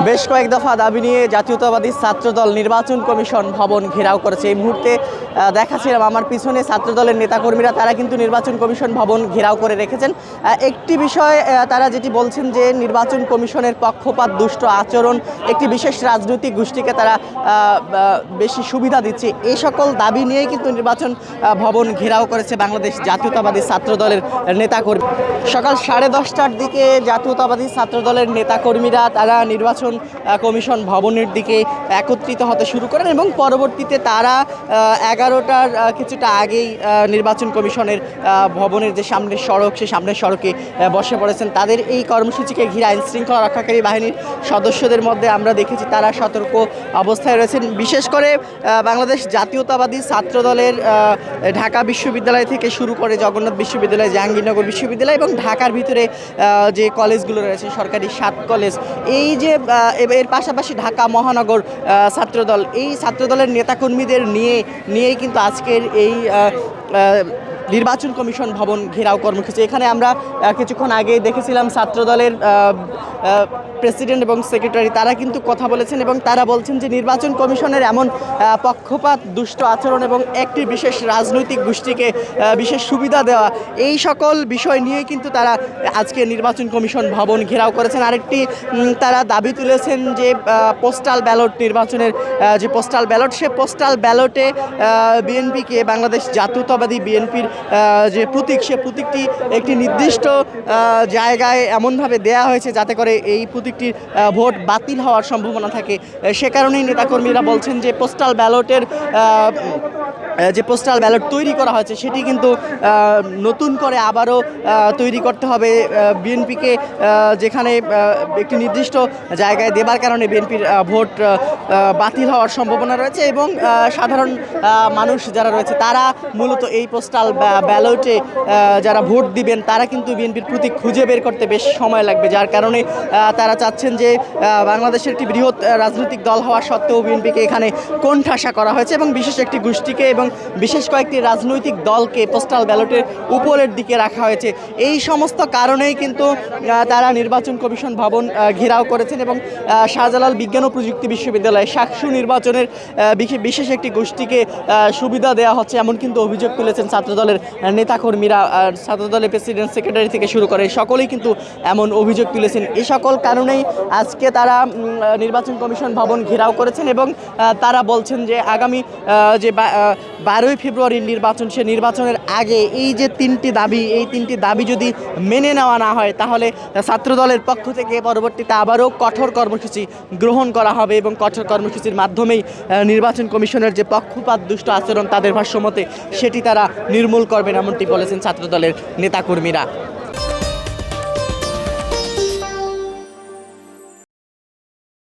বেশ কয়েক দফা দাবি নিয়ে জাতীয়তাবাদী ছাত্রদল নির্বাচন কমিশন ভবন ঘেরাও করেছে। এই মুহূর্তে দেখাচ্ছিলাম আমার পিছনে ছাত্রদলের নেতাকর্মীরা, তারা কিন্তু নির্বাচন কমিশন ভবন ঘেরাও করে রেখেছেন। একটি বিষয় তারা যেটি বলছেন যে নির্বাচন কমিশনের পক্ষপাত দুষ্ট আচরণ একটি বিশেষ রাজনৈতিক গোষ্ঠীকে তারা বেশি সুবিধা দিচ্ছে। এই সকল দাবি নিয়েই কিন্তু নির্বাচন ভবন ঘেরাও করেছে বাংলাদেশ জাতীয়তাবাদী ছাত্রদলের নেতাকর্মী। সকাল 10:30টার দিকে জাতীয়তাবাদী ছাত্রদলের নেতাকর্মীরা তারা নির্বাচন কমিশন ভবনের দিকে একত্রিত হতে শুরু করেন এবং পরবর্তীতে তারা 11টার কিছুটা আগেই নির্বাচন কমিশনের ভবনের যে সামনের সড়ক, সেই সামনের সড়কে বসে পড়েছেন। তাদের এই কর্মসূচিকে ঘিরে আইন শৃঙ্খলা রক্ষাকারী বাহিনীর সদস্যদের মধ্যে আমরা দেখেছি তারা সতর্ক অবস্থায় রয়েছেন। বিশেষ করে বাংলাদেশ জাতীয়তাবাদী ছাত্রদলের ঢাকা বিশ্ববিদ্যালয় থেকে শুরু করে জগন্নাথ বিশ্ববিদ্যালয়, জাহাঙ্গীরনগর বিশ্ববিদ্যালয় এবং ঢাকার ভিতরে যে কলেজগুলো রয়েছে সরকারি 7 কলেজ, এই যে এর পাশাপাশি ঢাকা মহানগর ছাত্রদল, এই ছাত্রদলের নেতাকর্মীদের নিয়েই কিন্তু আজকের এই নির্বাচন কমিশন ভবন ঘেরাও কর্মসূচি। এখানে আমরা কিছুক্ষণ আগে দেখেছিলাম ছাত্রদলের প্রেসিডেন্ট এবং সেক্রেটারি তারা কিন্তু কথা বলেছেন এবং তারা বলছেন যে নির্বাচন কমিশনের এমন পক্ষপাত দুষ্ট আচরণ এবং একটি বিশেষ রাজনৈতিক গোষ্ঠীকে বিশেষ সুবিধা দেওয়া, এই সকল বিষয় নিয়ে কিন্তু তারা আজকে নির্বাচন কমিশন ভবন ঘেরাও করেছেন। আরেকটি তারা দাবি তুলেছেন যে পোস্টাল ব্যালট নির্বাচনের যে পোস্টাল ব্যালট, সে পোস্টাল ব্যালটে বিএনপিকে, বাংলাদেশ জাতীয়তাবাদী বিএনপির যে প্রতীক, সে প্রতীকটি একটি নির্দিষ্ট জায়গায় এমনভাবে দেয়া হয়েছে যাতে করে এই প্রতীকটির ভোট বাতিল হওয়ার সম্ভাবনা থাকে। সে কারণেই নেতাকর্মীরা বলছেন যে পোস্টাল ব্যালটের যে পোস্টাল ব্যালট তৈরি করা হয়েছে সেটি কিন্তু নতুন করে আবারও তৈরি করতে হবে বিএনপিকে, যেখানে একটি নির্দিষ্ট জায়গায় দেবার কারণে বিএনপির ভোট বাতিল হওয়ার সম্ভাবনা রয়েছে এবং সাধারণ মানুষ যারা রয়েছে তারা মূলত এই পোস্টাল ব্যালটে যারা ভোট দিবেন তারা কিন্তু বিএনপির প্রতীক খুঁজে বের করতে বেশ সময় লাগবে, যার কারণে তারা চাচ্ছেন যে বাংলাদেশের একটি বৃহৎ রাজনৈতিক দল হওয়া সত্ত্বেও বিএনপিকে এখানে কোণঠাসা করা হয়েছে এবং বিশেষ একটি গোষ্ঠীকে এবং বিশেষ কয়েকটি রাজনৈতিক দলকে পোস্টাল ব্যালটের উপরের দিকে রাখা হয়েছে। এই সমস্ত কারণেই কিন্তু তারা নির্বাচন কমিশন ভবন ঘেরাও করেছেন এবং শাহজালাল বিজ্ঞান ও প্রযুক্তি বিশ্ববিদ্যালয়ে সাকসু নির্বাচনের বিশেষ একটি গোষ্ঠীকে সুবিধা দেওয়া হচ্ছে এমন কিন্তু অভিযোগ তুলেছেন ছাত্রদলের নেতাকর্মীরা। ছাত্রদলের প্রেসিডেন্ট, সেক্রেটারি থেকে শুরু করে সকলেই কিন্তু এমন অভিযোগ তুলেছেন। এই সকল কারণেই আজকে তারা নির্বাচন কমিশন ভবন ঘেরাও করেছেন এবং তারা বলছেন যে আগামী যে 12ই ফেব্রুয়ারির নির্বাচন, সে নির্বাচনের আগে এই যে 3টি দাবি, এই 3টি দাবি যদি মেনে নেওয়া না হয় তাহলে ছাত্রদলের পক্ষ থেকে পরবর্তীতে আবারও কঠোর কর্মসূচি গ্রহণ করা হবে এবং কঠোর কর্মসূচির মাধ্যমেই নির্বাচন কমিশনের যে পক্ষপাত দুষ্ট আচরণ তাদের ভাষ্যমতে সেটি তারা নির্মূল করবেন এমনটি বলেছেন ছাত্রদলের নেতাকর্মীরা।